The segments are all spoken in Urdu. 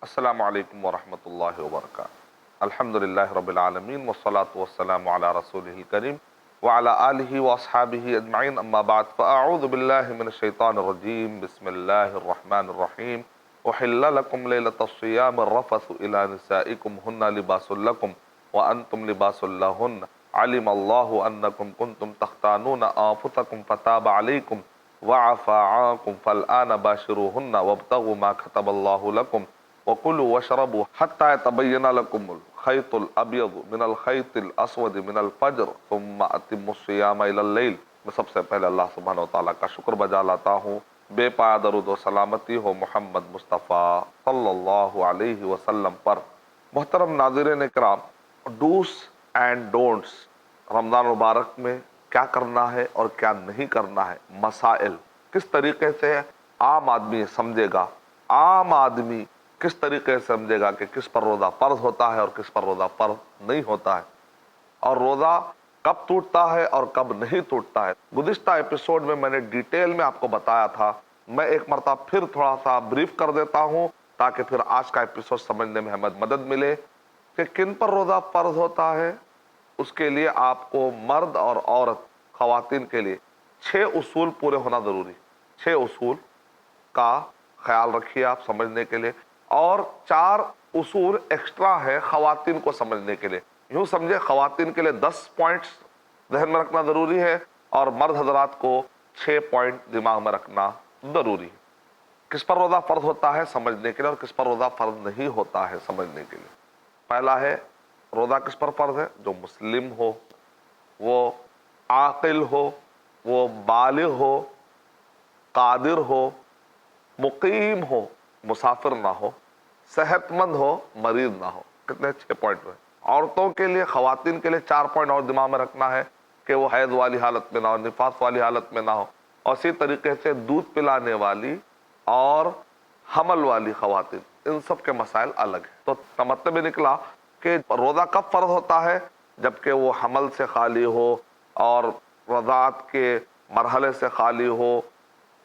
السلام علیکم ورحمۃ اللہ وبرکاتہ۔ الحمدللہ رب العالمین والصلاة والسلام علی رسولہ الکریم وعلی آلہ واصحابہ اجمعین، اما بعد فاعوذ باللہ من الشیطان الرجیم، بسم اللہ الرحمن الرحیم۔ احل لکم لیلۃ الصیام الرفث الی نسائکم ہن لباس لکم وانتم لباس لہن، علم اللہ انکم کنتم تختانون انفسکم فتاب علیکم وعفا عنکم فالآن باشروہن وابتغوا ما کتب اللہ لکم وَقُلُوا وَاشْرَبُوا حَتَّى يَتَبَيَّنَ لَكُمُ الْخَيْطُ الْأَبْيَضُ مِنَ الْخَيْطِ الْأَسْوَدِ مِنَ الْفَجْرِ ثُمَّ أَتِمُّوا الصِّيَامَ إِلَى اللَّيْلِ۔ میں سب سے پہلے اللہ سبحانہ وتعالیٰ کا شکر بجا لاتا ہوں، بے پایا درود و سلامتی ہو محمد مصطفیٰ صلی اللہ علیہ وسلم پر۔ محترم ناظرین کرام، ڈوز اینڈ ڈونٹس، رمضان مبارک میں کیا کرنا ہے اور کیا نہیں کرنا ہے، مسائل کس طریقے سے عام آدمی سمجھے گا، عام آدمی کس طریقے سے سمجھے گا کہ کس پر روزہ فرض ہوتا ہے اور کس پر روزہ فرض نہیں ہوتا ہے، اور روزہ کب ٹوٹتا ہے اور کب نہیں ٹوٹتا ہے۔ گزشتہ ایپیسوڈ میں نے ڈیٹیل میں آپ کو بتایا تھا، میں ایک مرتبہ پھر تھوڑا سا بریف کر دیتا ہوں تاکہ پھر آج کا ایپیسوڈ سمجھنے میں ہمیں مدد ملے کہ کن پر روزہ فرض ہوتا ہے۔ اس کے لیے آپ کو مرد اور عورت، خواتین کے لیے 6 اصول پورے ہونا ضروری، 6 اصول کا خیال رکھیے آپ سمجھنے کے لیے، اور 4 اصول ایکسٹرا ہے خواتین کو سمجھنے کے لیے۔ یوں سمجھے خواتین کے لیے 10 پوائنٹس ذہن میں رکھنا ضروری ہے اور مرد حضرات کو 6 پوائنٹ دماغ میں رکھنا ضروری ہے، کس پر روزہ فرض ہوتا ہے سمجھنے کے لیے اور کس پر روزہ فرض نہیں ہوتا ہے سمجھنے کے لیے۔ پہلا ہے، روزہ کس پر فرض ہے؟ جو مسلم ہو، وہ عاقل ہو، وہ بالغ ہو، قادر ہو، مقیم ہو، مسافر نہ ہو، صحت مند ہو، مریض نہ ہو۔ کتنے 6 پوائنٹ ہوئے۔ عورتوں کے لیے، خواتین کے لیے 4 پوائنٹ اور دماغ میں رکھنا ہے کہ وہ حیض والی حالت میں نہ ہو، نفاس والی حالت میں نہ ہو، اور اسی طریقے سے دودھ پلانے والی اور حمل والی خواتین، ان سب کے مسائل الگ ہیں۔ تو مطلب یہ نکلا کہ روزہ کب فرض ہوتا ہے؟ جبکہ وہ حمل سے خالی ہو اور رضاعت کے مرحلے سے خالی ہو،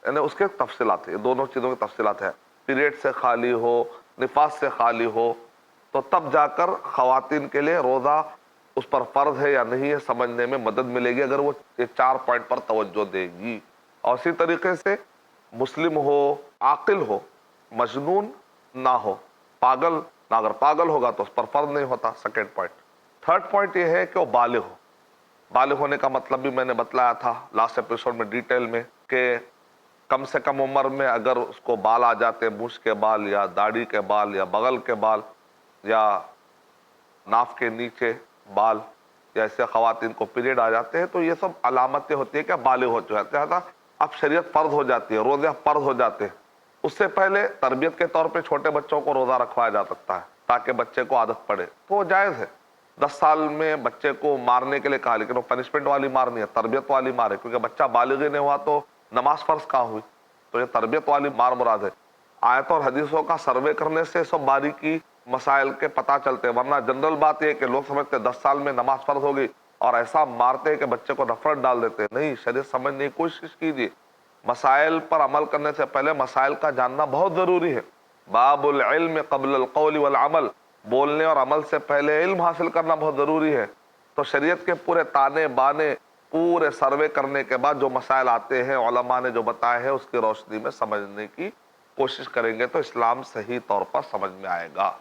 یعنی اس کے تفصیلات ہیں، یہ دونوں چیزوں کی تفصیلات ہیں، پیریڈ سے خالی ہو، نفاس سے خالی ہو، تو تب جا کر خواتین کے لیے روزہ اس پر فرض ہے یا نہیں ہے سمجھنے میں مدد ملے گی اگر وہ یہ 4 پوائنٹ پر توجہ دے گی۔ اور اسی طریقے سے مسلم ہو، عاقل ہو، مجنون نہ ہو، پاگل نہ، اگر پاگل ہوگا تو اس پر فرض نہیں ہوتا، سیکنڈ پوائنٹ۔ تھرڈ پوائنٹ یہ ہے کہ وہ بالغ ہو۔ بالغ ہونے کا مطلب بھی میں نے بتلایا تھا لاسٹ ایپیسوڈ میں ڈیٹیل میں کہ کم سے کم عمر میں اگر اس کو بال آ جاتے ہیں، مونچھ کے بال یا داڑھی کے بال یا بغل کے بال یا ناف کے نیچے بال، یا ایسے خواتین کو پیریڈ آ جاتے ہیں، تو یہ سب علامتیں ہوتی ہیں کہ بالغ ہو جاتے ہیں، اب شریعت فرض ہو جاتی ہے، روزے فرض ہو جاتے ہیں۔ اس سے پہلے تربیت کے طور پہ چھوٹے بچوں کو روزہ رکھوایا جا سکتا ہے تاکہ بچے کو عادت پڑے، تو وہ جائز ہے۔ 10 سال میں بچے کو مارنے کے لیے کہا، لیکن وہ پنشمنٹ والی مار نہیں ہے، تربیت والی مار ہے، کیونکہ بچہ بالغ ہی نہیں ہوا تو نماز فرض کہاں ہوئی؟ تو یہ تربیت والی مار مراد ہے۔ آیتوں اور حدیثوں کا سروے کرنے سے سب باریکی مسائل کے پتہ چلتے ہیں، ورنہ جنرل بات یہ کہ لوگ سمجھتے 10 سال میں نماز فرض ہوگی اور ایسا مارتے ہیں کہ بچے کو نفرت ڈال دیتے ہیں۔ نہیں، شریعت سمجھنے کی کوشش کیجیے، مسائل پر عمل کرنے سے پہلے مسائل کا جاننا بہت ضروری ہے۔ باب العلم قبل القول والعمل، بولنے اور عمل سے پہلے علم حاصل کرنا بہت ضروری ہے۔ تو شریعت کے پورے تانے بانے، پورے سروے کرنے کے بعد جو مسائل آتے ہیں علماء نے جو بتائے ہیں اس کی روشنی میں سمجھنے کی کوشش کریں گے تو اسلام صحیح طور پر سمجھ میں آئے گا۔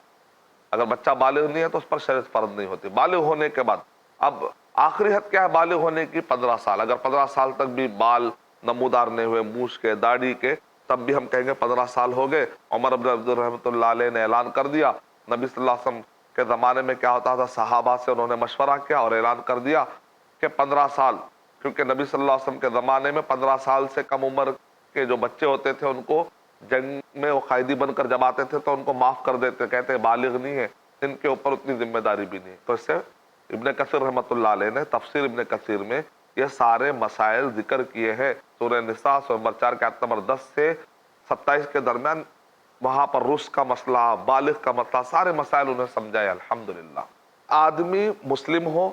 اگر بچہ بالغ نہیں ہے تو اس پر شریعت فرض نہیں ہوتی۔ بالغ ہونے کے بعد، اب آخری حد کیا ہے بالغ ہونے کی؟ 15 سال۔ اگر 15 سال تک بھی بال نمودار نہیں ہوئے، مونچھ کے، داڑھی کے، تب بھی ہم کہیں گے 15 سال ہو گئے۔ عمر بن عبد الرحمۃ اللہ علیہ نے اعلان کر دیا، نبی صلی اللہ علیہ وسلم کے زمانے میں کیا ہوتا تھا، صحابہ سے انہوں نے مشورہ کیا اور اعلان کر دیا کہ 15 سال، کیونکہ نبی صلی اللہ علیہ وسلم کے زمانے میں 15 سال سے کم عمر کے جو بچے ہوتے تھے ان کو جنگ میں وہ قیدی بن کر جب آتے تھے تو ان کو معاف کر دیتے، کہتے بالغ نہیں ہے، ان کے اوپر اتنی ذمہ داری بھی نہیں ہے۔ تو اس سے ابن کثیر رحمۃ اللہ علیہ نے تفسیر ابن کثیر میں یہ سارے مسائل ذکر کیے ہیں۔ سورہ نساء سورہ نمبر 4 کے آیت نمبر 10 سے 27 کے درمیان وہاں پر رشد کا مسئلہ، بالغ کا مسئلہ، سارے مسائل انہیں سمجھائے الحمدللہ۔ آدمی مسلم ہو،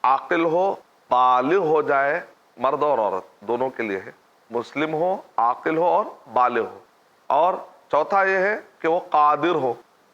عاقل ہو، بالغ ہو جائے، مرد اور عورت دونوں کے لیے ہے، مسلم ہو، عاقل ہو اور بالغ ہو، اور چوتھا یہ ہے کہ وہ قادر ہو۔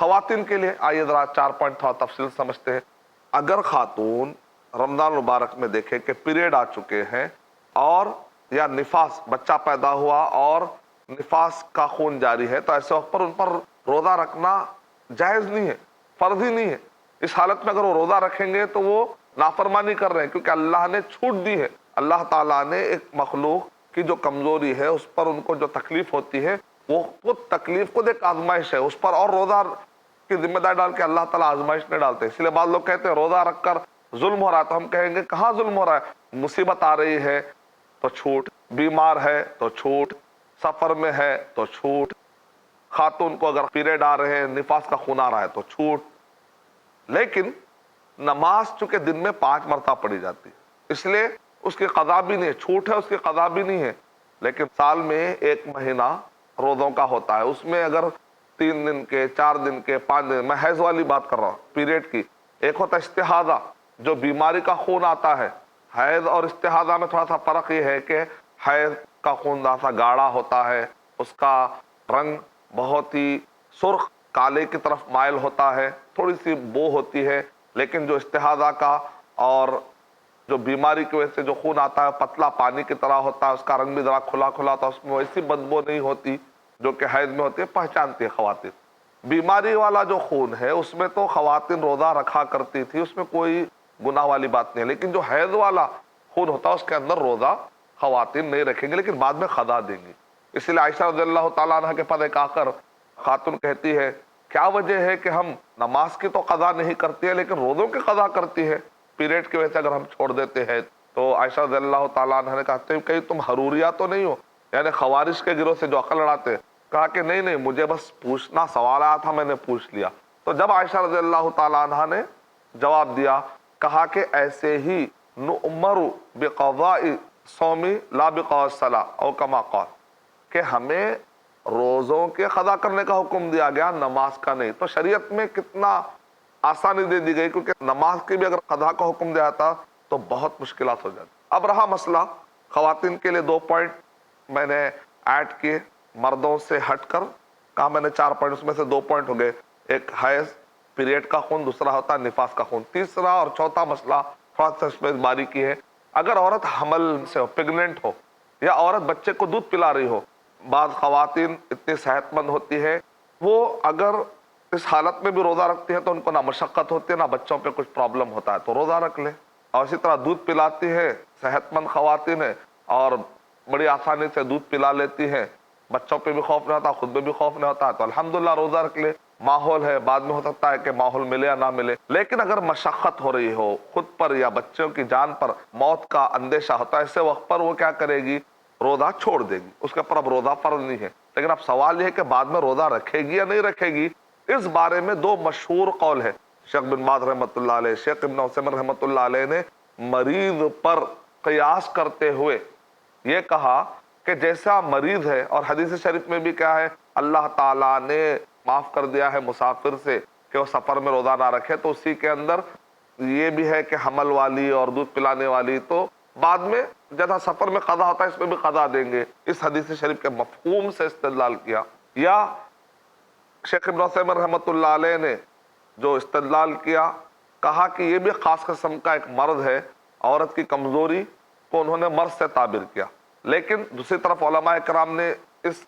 خواتین کے لیے آئیے ذرا 4 پوائنٹ تھوڑا تفصیل سمجھتے ہیں۔ اگر خاتون رمضان مبارک میں دیکھے کہ پیریڈ آ چکے ہیں اور یا نفاس بچہ پیدا ہوا اور نفاس کا خون جاری ہے، تو ایسے وقت پر ان پر روزہ رکھنا جائز نہیں ہے، فرض ہی نہیں ہے۔ اس حالت میں اگر وہ روزہ رکھیں گے تو وہ نافرمانی کر رہے ہیں، کیونکہ اللہ نے چھوٹ دی ہے۔ اللہ تعالیٰ نے ایک مخلوق کی جو کمزوری ہے، اس پر ان کو جو تکلیف ہوتی ہے، وہ خود تکلیف خود ایک آزمائش ہے، اس پر اور روزہ کی ذمہ داری ڈال کے اللہ تعالیٰ آزمائش نہیں ڈالتے۔ اس لیے بعض لوگ کہتے ہیں روزہ رکھ کر ظلم ہو رہا ہے، تو ہم کہیں گے کہاں ظلم ہو رہا ہے؟ مصیبت آ رہی ہے تو چھوٹ، بیمار ہے تو چھوٹ، سفر میں ہے تو چھوٹ، خاتون کو اگر پیریڈ آ رہے ہیں، نفاس کا خون آ رہا ہے تو چھوٹ۔ لیکن نماز چونکہ دن میں 5 مرتبہ پڑھی جاتی ہے، اس لیے اس کی قضا بھی نہیں ہے، چھوٹ ہے اس کی قضا بھی نہیں ہے۔ لیکن سال میں 1 مہینہ روزوں کا ہوتا ہے، اس میں اگر 3 دن کے، 4 دن کے، 5 دن، میں حیض والی بات کر رہا ہوں، پیریڈ کی۔ ایک ہوتا ہے استحاضہ، جو بیماری کا خون آتا ہے۔ حیض اور استحاضہ میں تھوڑا سا فرق یہ ہے کہ حیض کا خون سا گاڑھا ہوتا ہے، اس کا رنگ بہت ہی سرخ کالے کی طرف مائل ہوتا ہے، تھوڑی سی بو ہوتی ہے۔ لیکن جو استحاضہ کا اور جو بیماری کی وجہ سے جو خون آتا ہے پتلا پانی کی طرح ہوتا ہے، اس کا رنگ بھی ذرا کھلا کھلا ہوتا ہے، اس میں ویسی بدبو نہیں ہوتی جو کہ حیض میں ہوتی ہے، پہچانتی ہے خواتین۔ بیماری والا جو خون ہے اس میں تو خواتین روزہ رکھا کرتی تھی، اس میں کوئی گناہ والی بات نہیں ہے۔ لیکن جو حیض والا خون ہوتا ہے اس کے اندر روزہ خواتین نہیں رکھیں گے، لیکن بعد میں قضا دیں گی۔ اس لیے عائشہ رضی اللہ تعالیٰ عنہ کے پاس ایک آ کر خاتون کہتی ہے کیا وجہ ہے کہ ہم نماز کی تو قضا نہیں کرتی ہے لیکن روزوں کی قضا کرتی ہے، پیریڈ کی وجہ سے اگر ہم چھوڑ دیتے ہیں تو؟ عائشہ رضی اللہ تعالیٰ عنہ نے کہا کہیں تم حروریہ تو نہیں ہو، یعنی خوارج کے گروہ سے جو عقل لڑاتے؟ کہا کہ نہیں، مجھے بس پوچھنا، سوال آیا تھا، میں نے پوچھ لیا۔ تو جب عائشہ رضی اللہ تعالیٰ عنہ نے جواب دیا، کہا کہ ایسے ہی نؤمر بقضاء صوم لا بقضاء الصلاۃ او کما قال، کہ ہمیں روزوں کے قضا کرنے کا حکم دیا گیا، نماز کا نہیں۔ تو شریعت میں کتنا آسانی دے دی گئی، کیونکہ نماز کی بھی اگر قضا کا حکم دیا تھا تو بہت مشکلات ہو جاتی۔ اب رہا مسئلہ خواتین کے لیے 2 پوائنٹ میں نے ایڈ کیے، مردوں سے ہٹ کر کہا میں نے 4 پوائنٹ، اس میں سے 2 پوائنٹ ہو گئے، ایک حیض پیریڈ کا خون، دوسرا ہوتا ہے نفاس کا خون۔ تیسرا اور چوتھا مسئلہ تھوڑا سا اس میں باریکی ہے، اگر عورت حمل سے ہو، پیگننٹ ہو، یا عورت بچے کو دودھ پلا رہی ہو۔ بعض خواتین اتنی صحت مند ہوتی ہے، وہ اگر اس حالت میں بھی روزہ رکھتی ہیں تو ان کو نہ مشقت ہوتی ہے نہ بچوں پہ کچھ پرابلم ہوتا ہے، تو روزہ رکھ لے۔ اور اسی طرح دودھ پلاتی ہے، صحت مند خواتین ہیں اور بڑی آسانی سے دودھ پلا لیتی ہیں، بچوں پہ بھی خوف نہیں ہوتا، خود پہ بھی خوف نہیں ہوتا، تو الحمدللہ روزہ رکھ لے۔ ماحول ہے، بعد میں ہو سکتا ہے کہ ماحول ملے یا نہ ملے، لیکن اگر مشقت ہو رہی ہو، خود پر یا بچوں کی جان پر موت کا اندیشہ ہوتا ہے، ایسے وقت پر وہ کیا کرے گی؟ روزہ چھوڑ دے گی، اس کے اوپر اب روزہ فرض نہیں ہے۔ لیکن اب سوال یہ ہے کہ بعد میں روزہ رکھے گی یا نہیں رکھے گی؟ اس بارے میں 2 مشہور قول ہے۔ شیخ بن باز رحمۃ اللہ علیہ، شیخ ابن عثیمین رحمۃ اللہ علیہ نے مریض پر قیاس کرتے ہوئے یہ کہا کہ جیسا مریض ہے، اور حدیث شریف میں بھی کیا ہے، اللہ تعالیٰ نے معاف کر دیا ہے مسافر سے کہ وہ سفر میں روزہ نہ رکھے، تو اسی کے اندر یہ بھی ہے کہ حمل والی اور دودھ پلانے والی تو بعد میں جیسا سفر میں قضا ہوتا ہے اس میں بھی قضا دیں گے۔ اس حدیث شریف کے مفہوم سے استدلال کیا۔ یا شیخ ابن عثیمین رحمۃ اللہ علیہ نے جو استدلال کیا، کہا کہ یہ بھی خاص قسم کا ایک مرض ہے، عورت کی کمزوری کو انہوں نے مرض سے تعبیر کیا۔ لیکن دوسری طرف علماء کرام نے اس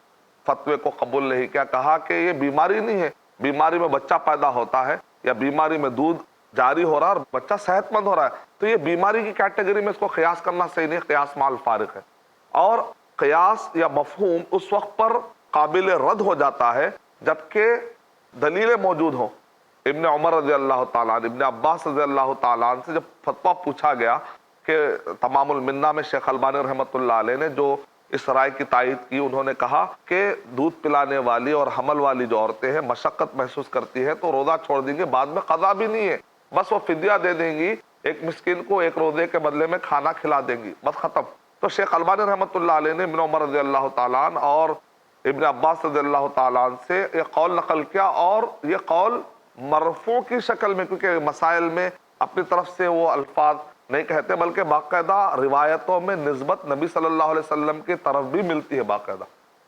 فتوے کو قبول نہیں کیا، کہا کہ یہ بیماری نہیں ہے، بیماری میں بچہ پیدا ہوتا ہے یا بیماری میں دودھ جاری ہو رہا ہے اور بچہ صحت مند ہو رہا ہے، تو یہ بیماری کی کیٹیگری میں اس کو قیاس کرنا صحیح نہیں، قیاس مع الفارق ہے۔ اور قیاس یا مفہوم اس وقت پر قابل رد ہو جاتا ہے جبکہ دلیلیں موجود ہوں۔ ابن عمر رضی اللہ تعالیٰ عنہ، ابن عباس رضی اللہ تعالیٰ عنہ سے جب فتویٰ پوچھا گیا کہ تمام المنہ میں شیخ البانی رحمۃ اللہ علیہ نے جو اس رائے کی تائید کی، انہوں نے کہا کہ دودھ پلانے والی اور حمل والی جو عورتیں ہیں مشقت محسوس کرتی ہے تو روزہ چھوڑ دیں گے، بعد میں قضا بھی نہیں ہے، بس وہ فدیہ دے دیں گی، ایک مسکین کو 1 روزے کے بدلے میں کھانا کھلا دیں گی، بس ختم۔ تو شیخ البانی رحمۃ اللہ علیہ نے ابن عمر رضی اللہ تعالیٰ عنہ اور ابن عباس رضی اللہ تعالیٰ عنہ سے یہ قول نقل کیا، اور یہ قول مرفوع کی شکل میں، کیونکہ مسائل میں اپنی طرف سے وہ الفاظ نہیں کہتے بلکہ باقاعدہ روایتوں میں نسبت نبی صلی اللہ علیہ وسلم کی طرف بھی ملتی ہے باقاعدہ۔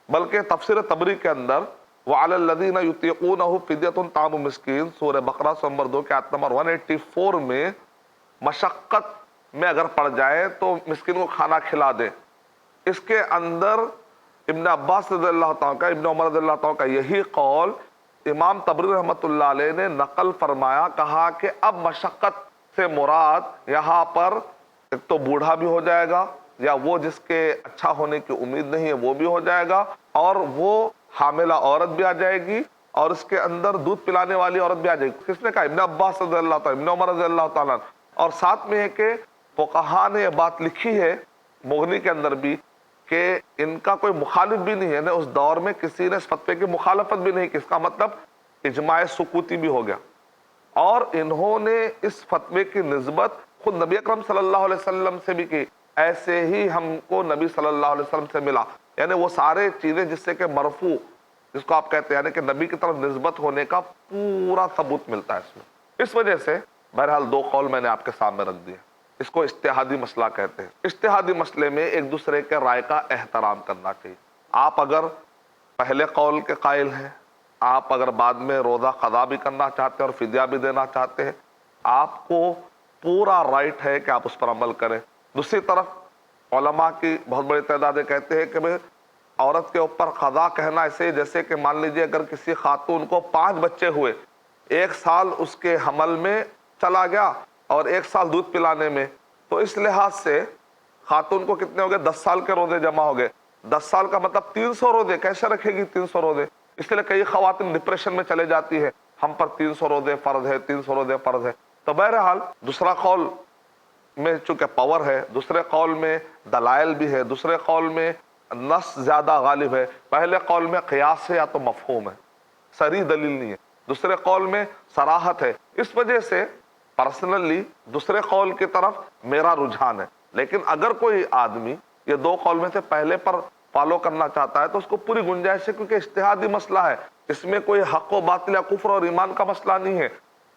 بلکہ تفسیر طبری کے اندر وَعَلَى الَّذِينَ يُطِيقُونَهُ فِدْيَةٌ طَعَامُ مِسْکِین، سورہ بقرہ نمبر 2 کے آیت نمبر 184 میں مشقت میں اگر پڑ جائے تو مسکین کو کھانا کھلا دے۔ اس کے اندر ابن عباس رضی اللہ تعالیٰ کا، ابن عمر رضی اللہ تعالیٰ کا یہی قول امام طبری رحمۃ اللہ علیہ نے نقل فرمایا، کہا کہ اب مشقت سے مراد یہاں پر ایک تو بوڑھا بھی ہو جائے گا، یا وہ جس کے اچھا ہونے کی امید نہیں ہے وہ بھی ہو جائے گا، اور وہ حاملہ عورت بھی آ جائے گی، اور اس کے اندر دودھ پلانے والی عورت بھی آ جائے گی۔ کس نے کہا؟ ابن عباس رضی اللہ تعالیٰ، ابن عمر رضی اللہ تعالیٰ۔ اور ساتھ میں ہے کہ فقہا نے یہ بات لکھی ہے مغنی کے اندر بھی کہ ان کا کوئی مخالف بھی نہیں ہے، یعنی اس دور میں کسی نے اس فتوے کی مخالفت بھی نہیں کی، اس کا مطلب اجماع سکوتی بھی ہو گیا۔ اور انہوں نے اس فتوے کی نسبت خود نبی اکرم صلی اللہ علیہ وسلم سے بھی کی، ایسے ہی ہم کو نبی صلی اللہ علیہ وسلم سے ملا، یعنی وہ سارے چیزیں جس سے کہ مرفوع، جس کو آپ کہتے ہیں یعنی کہ نبی کی طرف نسبت ہونے کا پورا ثبوت ملتا ہے اس میں۔ اس وجہ سے بہرحال دو قول میں نے آپ کے سامنے رکھ دیے، اس کو اجتہادی مسئلہ کہتے ہیں۔ اجتہادی مسئلے میں ایک دوسرے کے رائے کا احترام کرنا چاہیے۔ آپ اگر پہلے قول کے قائل ہیں، آپ اگر بعد میں روزہ قضا بھی کرنا چاہتے ہیں اور فدیہ بھی دینا چاہتے ہیں، آپ کو پورا رائٹ ہے کہ آپ اس پر عمل کریں۔ دوسری طرف علماء کی بہت بڑی تعداد کہتے ہیں کہ بھئی عورت کے اوپر قضا کہنا ایسے جیسے کہ مان لیجئے اگر کسی خاتون کو 5 بچے ہوئے، 1 سال اس کے حمل میں چلا گیا اور 1 سال دودھ پلانے میں، تو اس لحاظ سے خاتون کو کتنے ہو گئے؟ 10 سال کے روزے جمع ہو گئے۔ 10 سال کا مطلب 300 روزے، کیسے رکھے گی 300 روزے؟ اس لیے کئی خواتین ڈپریشن میں چلے جاتی ہے، ہم پر 300 روزے فرض ہے، 300 روزے فرض ہے۔ تو بہرحال دوسرا قول میں چونکہ پاور ہے، دوسرے قول میں دلائل بھی ہے، دوسرے قول میں نص زیادہ غالب ہے، پہلے قول میں قیاس ہے یا تو مفہوم ہے، صریح دلیل نہیں ہے، دوسرے قول میں صراحت ہے۔ اس وجہ سے پرسنلی دوسرے قول کی طرف میرا رجحان ہے، لیکن اگر کوئی آدمی یہ دو قول میں سے پہلے پر فالو کرنا چاہتا ہے تو اس کو پوری گنجائش ہے، کیونکہ اجتہادی مسئلہ ہے، اس میں کوئی حق و باطل یا کفر اور ایمان کا مسئلہ نہیں ہے۔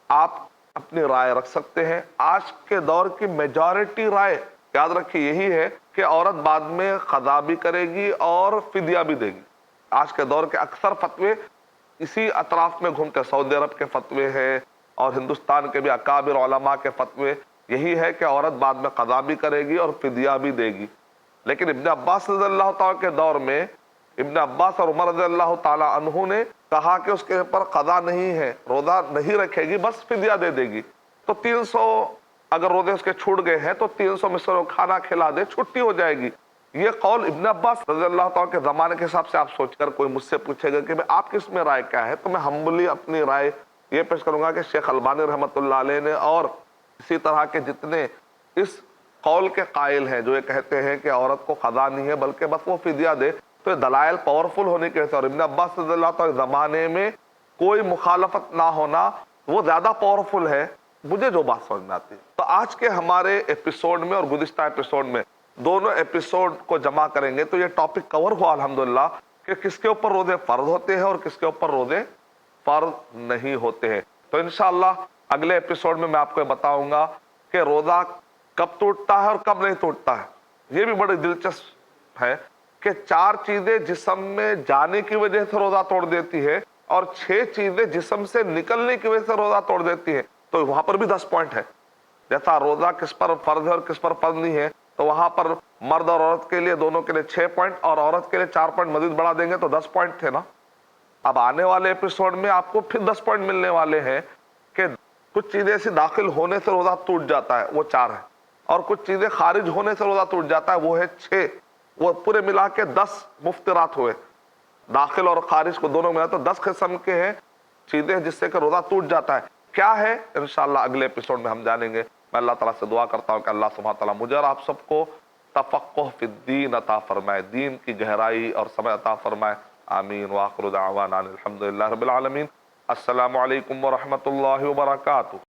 آپ اپنی رائے رکھ سکتے ہیں۔ آج کے دور کی میجارٹی رائے یاد رکھیے یہی ہے کہ عورت بعد میں قضا بھی کرے گی اور فدیہ بھی دے گی۔ آج کے دور کے اکثر فتوے اسی اطراف میں گھومتے، سعودی عرب کے فتوے ہیں اور ہندوستان کے بھی اکابر علماء کے فتوے یہی ہے کہ عورت بعد میں قضا بھی کرے گی اور فدیہ بھی دے گی۔ لیکن ابن عباس رضی اللہ تعالیٰ کے دور میں ابن عباس اور عمر رضی اللہ تعالیٰ عنہ نے کہا کہ اس کے اوپر قضا نہیں ہے، روزہ نہیں رکھے گی، بس فدیہ دے دے گی۔ تو 300 اگر روزے اس کے چھوٹ گئے ہیں تو 300 میں سے وہ کھانا کھلا دے، چھٹی ہو جائے گی۔ یہ قول ابن عباس رضی اللہ تعالیٰ کے زمانے کے حساب سے آپ سوچ کر کوئی مجھ سے پوچھے گا کہ آپ کس میں رائے کیا ہے، تو میں ہمبلی اپنی رائے یہ پیش کروں گا کہ شیخ البانی رحمۃ اللہ علیہ نے اور اسی طرح کے جتنے اس قول کے قائل ہیں جو یہ کہتے ہیں کہ عورت کو قضا نہیں ہے بلکہ بس وہ فدیہ دے، تو یہ دلائل پاورفل ہونے کی وجہ سے اور ابن عباس رضی اللہ تعالیٰ زمانے میں کوئی مخالفت نہ ہونا وہ زیادہ پاورفل ہے، مجھے جو بات سمجھ میں آتی ہے۔ تو آج کے ہمارے ایپیسوڈ میں اور گزشتہ ایپیسوڈ میں دونوں ایپیسوڈ کو جمع کریں گے تو یہ ٹاپک کور ہوا الحمدللہ کہ کس کے اوپر روزے فرض ہوتے ہیں اور کس کے اوپر روزے فرض نہیں ہوتے ہیں۔ تو انشاءاللہ اگلے ایپیسوڈ میں آپ کو بتاؤں گا کہ روزہ کب ٹوٹتا ہے اور کب نہیں ٹوٹتا ہے۔ یہ بھی بڑی دلچسپ ہے کہ 4 چیزیں جسم میں جانے کی وجہ سے روزہ توڑ دیتی ہے اور 6 چیزیں جسم سے نکلنے کی وجہ سے روزہ توڑ دیتی ہے، تو وہاں پر بھی 10 پوائنٹ ہے۔ جیسا روزہ کس پر فرض ہے اور کس پر فرض نہیں ہے، تو وہاں پر مرد اور عورت کے لیے دونوں کے لیے 6 پوائنٹ اور عورت کے لیے 4 پوائنٹ مزید بڑھا دیں گے تو 10 پوائنٹ تھے نا۔ اب آنے والے ایپیسوڈ میں آپ کو پھر 10 پوائنٹ ملنے والے ہیں کہ کچھ چیزیں ایسی داخل ہونے سے روزہ ٹوٹ جاتا ہے، وہ 4 ہے، اور کچھ چیزیں خارج ہونے سے روزہ ٹوٹ جاتا ہے، وہ ہے 6۔ وہ پورے ملا کے 10 مفترات ہوئے، داخل اور خارج کو دونوں ملا تو 10 قسم کے ہیں چیزیں جس سے کہ روزہ ٹوٹ جاتا ہے۔ کیا ہے انشاءاللہ اگلے ایپیسوڈ میں ہم جانیں گے۔ میں اللہ تعالیٰ سے دعا کرتا ہوں کہ اللہ سبحانہ تعالیٰ مجھے اور آپ سب کو تفقہ فی الدین عطا فرمائے، دین کی گہرائی اور سمجھ عطا فرمائے۔ آمین وآخر دعوانا الحمدللہ رب العالمین۔ السلام علیکم ورحمۃ اللہ وبرکاتہ۔